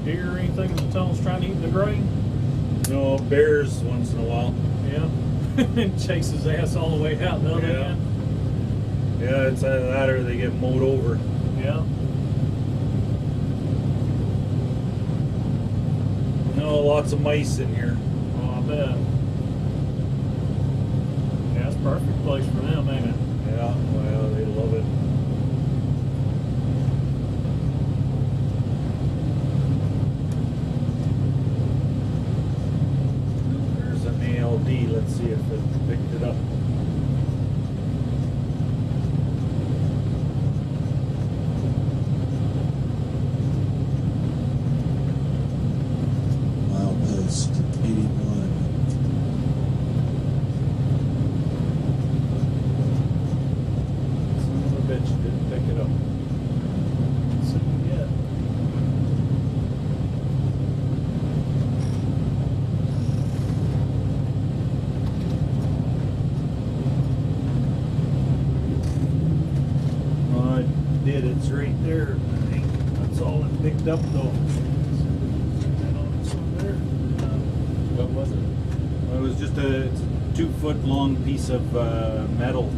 deer or anything in the tunnels trying to eat the grain? No, bears once in a while. Yeah. And chase his ass all the way out the other Yeah. end. Yeah, it's either that or they get mowed over. Yeah. No, lots of mice in here. Oh, I bet. Yeah, it's a perfect place for them, ain't it? Yeah, well, they love it. There's an ALD. Let's see if it picked it up. Milepost 81. Son of a bitch didn't pick it up. Let's see what we get. Well, it did. It's right there. I think that's all it picked up, though. What was it? Well, it was just it's a 2-foot long piece of metal.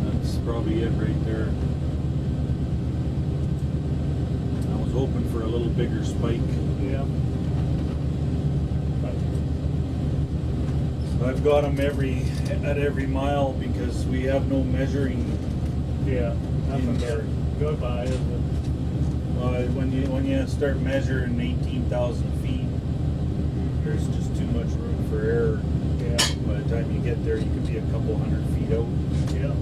That's probably it right there. I was hoping for a little bigger spike. Yeah. I've got them at every mile because we have no measuring. Yeah. Nothing there. to go by, is it? When you start measuring 18,000 feet, there's just too much room for error. Yeah. By the time you get there, you could be a couple hundred feet out. Yeah.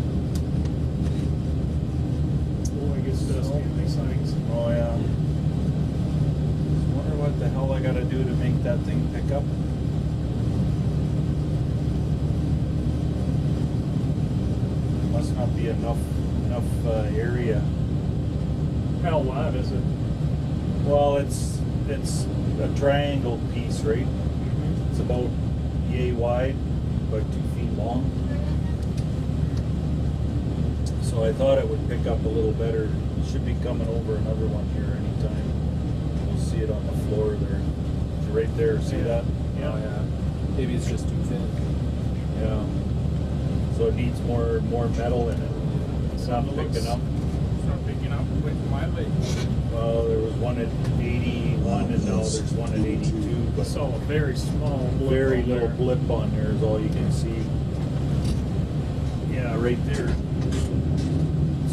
Boy, it gets dusty in these things. Oh yeah. Wonder what the hell I gotta do to make that thing pick up. Must not be enough area. How wide is it? Well, it's a triangle piece, right? It's about yay wide, about 2 feet long. So I thought it would pick up a little better. It should be coming over another one here anytime. We'll see it on the floor there. It's right there, see that? Yeah. Oh, yeah. Maybe it's just too thin. Yeah. So it needs more metal in it. It's not picking up. It's not picking up with mileage. Well, there was one at 81 and now there's one at 82. I But saw a very small blip very on little there. blip on there is all you can see. Yeah, right there.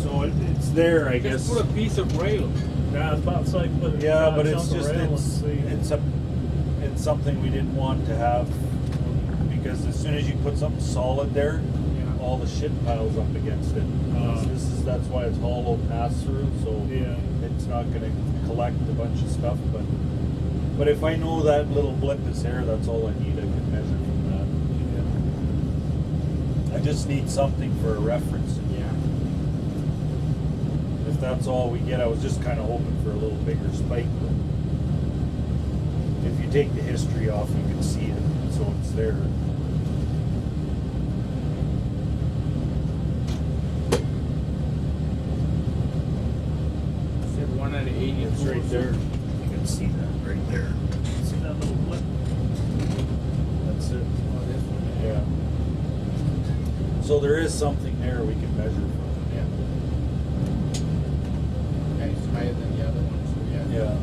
So it's there, I guess. Just put a piece of rail. Yeah, I was about to say put a Yeah, but chunk it's of just rail and see. it's something we didn't want to have because as soon as you put something solid there, Yeah. all the shit piles up against it. That's why it's hollow pass through, so Yeah. it's not going to collect a bunch of stuff. But if I know that little blip is there, that's all I need. I can measure from that. I just need something for a reference. Yeah. If that's all we get, I was just kind of hoping for a little bigger spike. But if you take the history off, you can see it, so it's there. Said one at 80. It's right there. You can see that right there. See that little blip? That's it. Oh, this one. Yeah. So there is something there we can measure from. Yeah. And it's higher than the other one, so yeah. Yeah.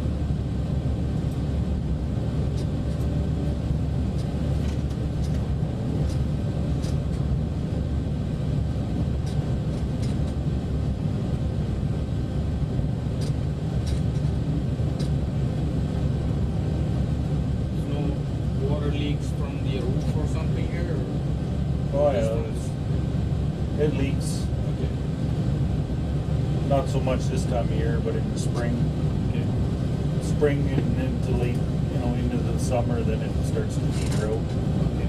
There's no water leaks from the roof or something here? Or? Oh This yeah. one is- It leaks. Okay. Not so much this time of year, but in the spring. Okay. Spring and into late, into the summer, then it starts to peter out. Okay.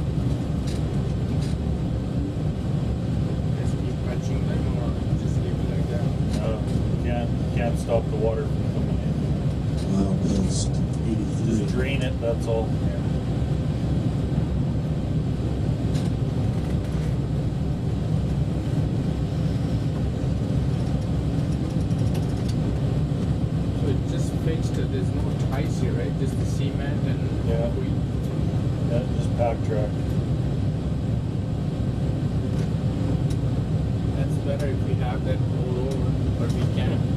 Just keep patching them or just leave it like that? Can't stop the water from coming in. Milepost 83. Just drain it, that's all. here, right? Just the cement and Yeah. concrete. Yeah, just pack track. That's better if we have that all over, but we can't. We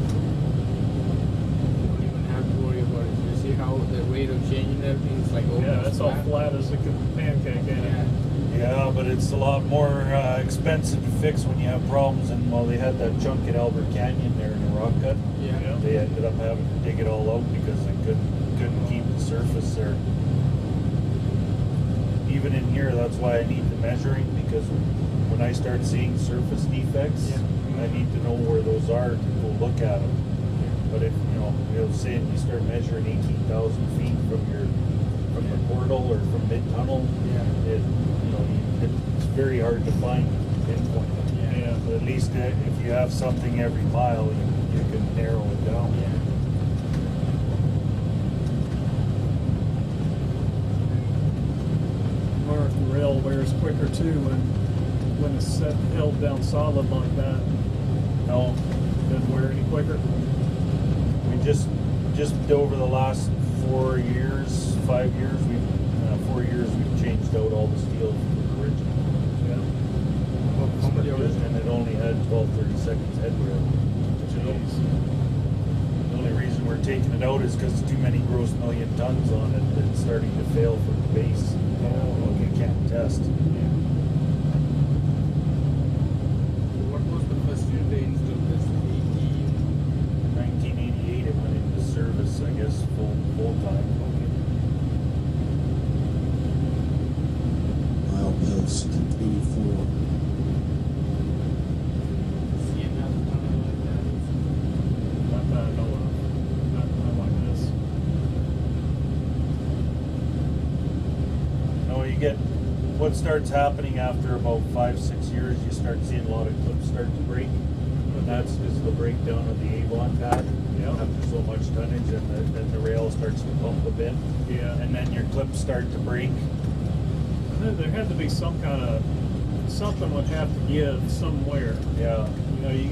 don't even have to worry about it. You see how the rate of changing everything is like almost Yeah, that's all flat as a pancake, ain't Yeah. it? Yeah, but it's a lot more expensive to fix when you have problems. And while they had that chunk at Albert Canyon there in the rock cut, Yeah. Yeah. they ended up having to dig it all out because they couldn't keep the surface there. Even in here, that's why I need the measuring, because when I start seeing surface defects, Yeah. I need to know where those are to go look at them. But if say you start measuring 18,000 feet from the portal or from mid tunnel, Yeah. it's very hard to find pinpoint. Yeah. But at least if you have something every mile, you can narrow it down. Yeah. Or if the rail wears quicker too when it's set held down solid like that, No, doesn't wear any quicker. we just over the last 4 years, 5 years, 4 years, we've changed out all the steel from the original. Yeah. How many original? And it only had 12/32 head rail. Jeez. The only reason we're taking it out is because too many gross million tons on it. It's starting to fail from the base. Oh, You can't test. What was the first year they installed this? 1988, it went into service, I guess, full time. Milepost 84. CML tunnel like that. Not that I know of. Not like this. No, you get what starts happening after about 5-6 years. You start seeing a lot of clips start to break, and that's just the breakdown of the Avon pad. Yeah. After so much tonnage, and then the rail starts to bump a bit, Yeah. and then your clips start to break. I knew there had to be some kind of something would have to give somewhere. Yeah. You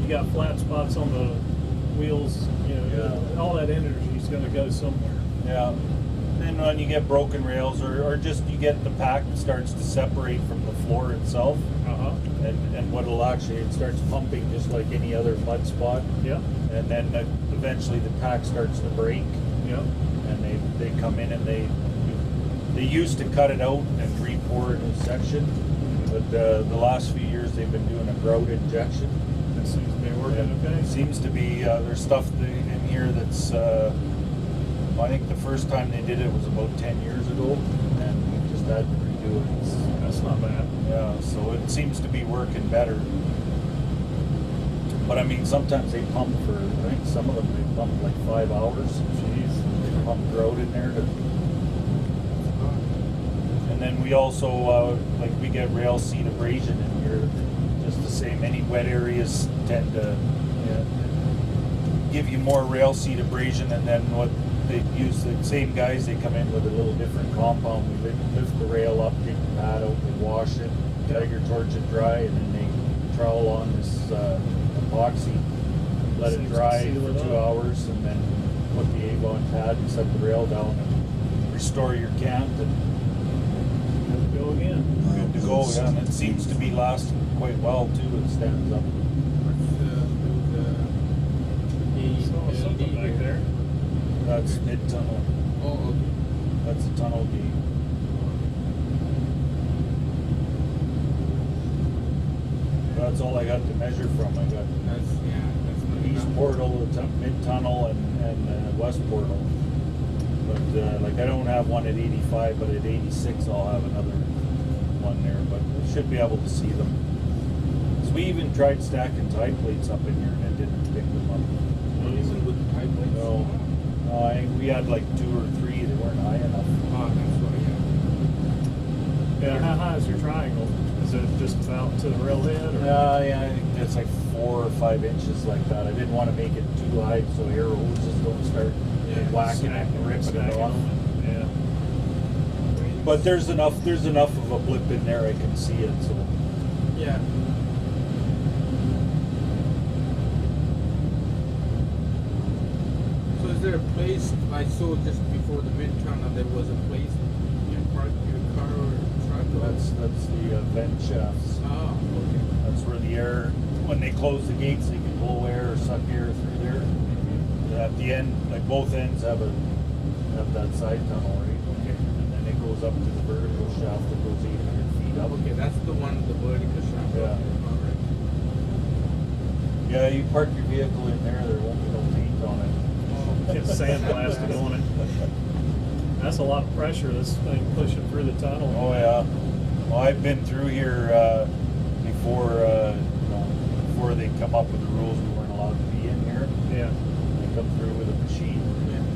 got flat spots on the wheels. Yeah. All that energy is going to go somewhere. Yeah. Then when you get broken rails, or just you get the pack that starts to separate from the floor itself, and what'll actually, it starts pumping just like any other mud spot, Yeah. and then eventually the pack starts to break, Yeah. and they come in and they used to cut it out and re-pour a new section, but the last few years they've been doing a grout injection. That seems to be working okay. It seems to be, there's stuff in here that's, I think the first time they did it was about 10 years ago, and we just had to redo it. That's not bad. Yeah, so it seems to be working better. But I mean, sometimes they pump for, I think some of them, they pump like 5 hours. Jeez. They pump grout in there and then we also, we get rail seed abrasion in here, just the same. Any wet areas tend to give you more rail seed abrasion, and then what they use, the same guys, they come in with a little different compound. We lift the rail up, take the pad out, they wash it, Tiger torch it dry, and then they trowel on this epoxy, let it Seems to dry seal for it 2 up. hours, and then put the Avon pad and set the rail down and restore your cant, and Have to go again. good to go. Yeah, and it seems to be lasting quite well too. It stands up. Saw something back there. That's mid tunnel. Oh, okay. That's the tunnel gate. That's all I got to measure from. I got That's not east enough. portal, the mid tunnel, and west portal. But I don't have one at 85, but at 86 I'll have another one there. But we should be able to see them. So we even tried stacking tie plates up in here, and it didn't pick them up. Even with the pipe plates? No, no, I think we had like 2 or 3 that weren't high enough. Ah, that's why, Yeah. How high is your triangle? Is it just about to the railhead? Or? Yeah, I think it's like 4 or 5 inches like that. I didn't want to make it too high so air hoses don't start whacking it and ripping it off. Yeah. But there's enough of a blip in there I can see it. So Yeah. So is there a place place I saw just before the wind tunnel, there was a place you can park your car or truck. That's the vent shafts. Oh, okay. That's where the air, when they close the gates, they can blow air or suck air through there. At the end, like both ends have that side tunnel, right? Okay. And then it goes up to the vertical shaft that goes 800 feet up. Okay, that's the one, the vertical shaft. Yeah. All right. Yeah, you park your vehicle in there, there won't be no paint on it. Get sandblasted on it. That's a lot of pressure, this thing pushing through the tunnel. Oh yeah. Well, I've been through here before they come up with the rules. We weren't allowed to be in here. Yeah. They come through with a machine,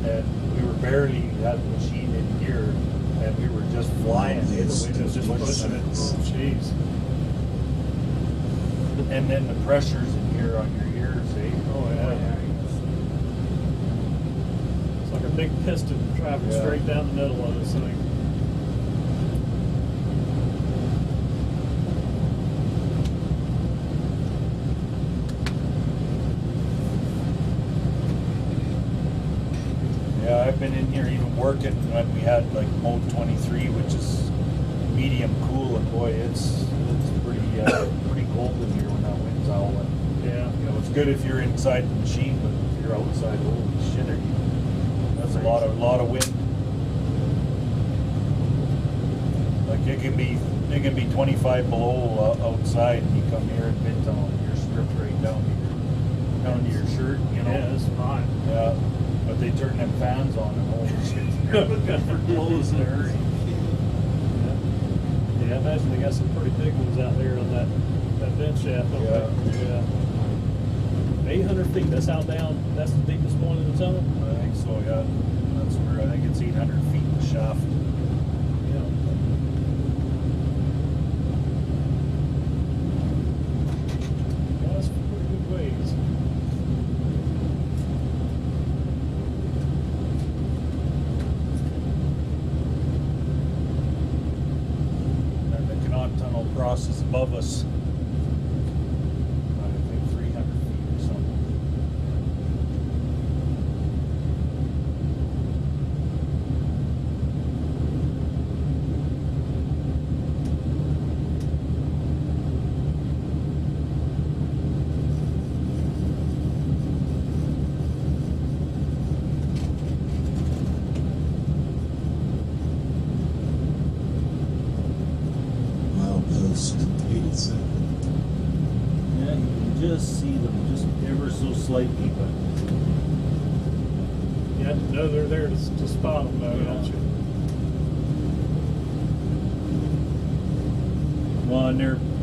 and we were barely had the machine in gear, and we were just flying. The wind was just pushing it. Oh, jeez. And then the pressures in here on your ears, eh? Oh, yeah. It's like a big piston traveling Yeah. straight down the middle of this thing. Yeah, I've been in here even working when we had like mode 23, which is medium cool, and boy, it's pretty cold in here when that wind's howling. Yeah. You know, it's good if you're inside the machine, but if you're outside, holy shit, that's a lot of wind. Like it can be 25 below outside, and you come here in mid-tunnel, and you're stripped right down to your shirt, you know. Yeah, it's hot. Yeah, but they turn them fans on, and holy shit, you're looking for clothes in a hurry. Yeah, I imagine they got some pretty big ones out there on that vent shaft. Don't Yeah. they? Yeah. 800 feet. That's how down. That's the deepest point in the tunnel. I think so, yeah. That's where I think it's 800 feet the shaft. Yeah. Yeah, that's pretty good ways. And the Canot Tunnel crosses above us. I think 300 feet or something. Milepost 87. Yeah, you can just see them, just ever so slightly, but You have to know they're there to spot them, though, don't you? well, and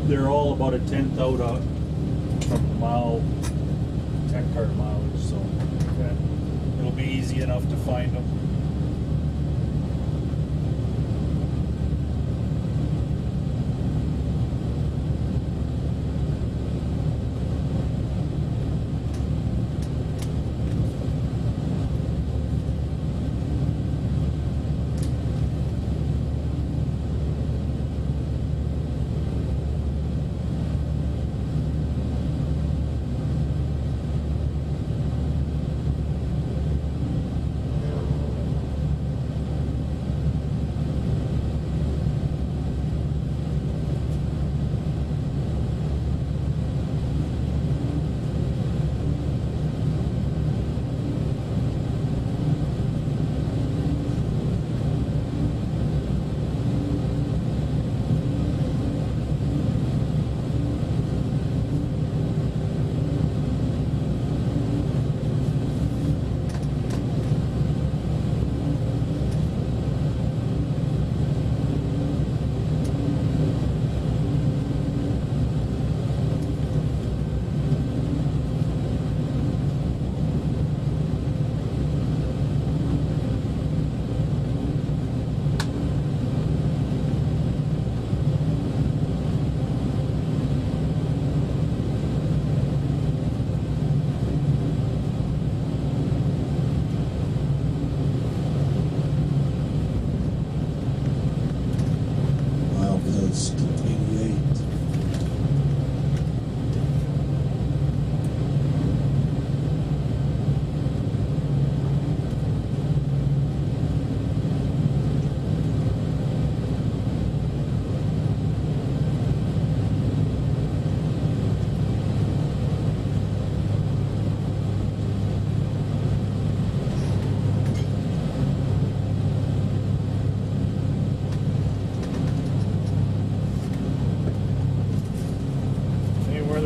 they're all about a 10th out from the mile, 10 car mileage, so Okay. it'll be easy enough to find them.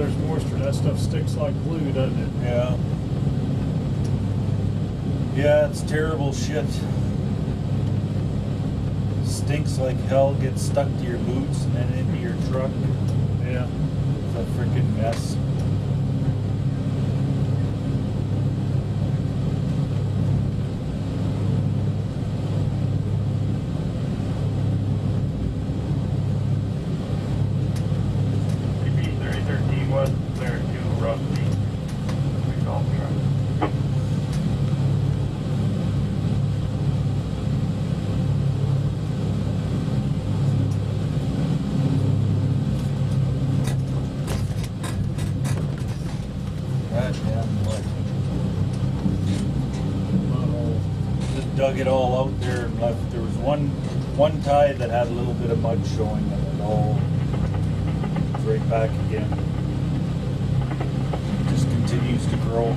there's moisture, that stuff sticks like glue, doesn't it? Yeah. Yeah, it's terrible shit. Stinks like hell, gets stuck to your boots and then into your truck. Yeah. It's a freaking mess. CP 3013 West, clear to Rusty. Golf truck. Goddamn what? Just dug it all out there and left. There was one tie that had a little bit of mud showing and it all was right back again. It just continues to grow.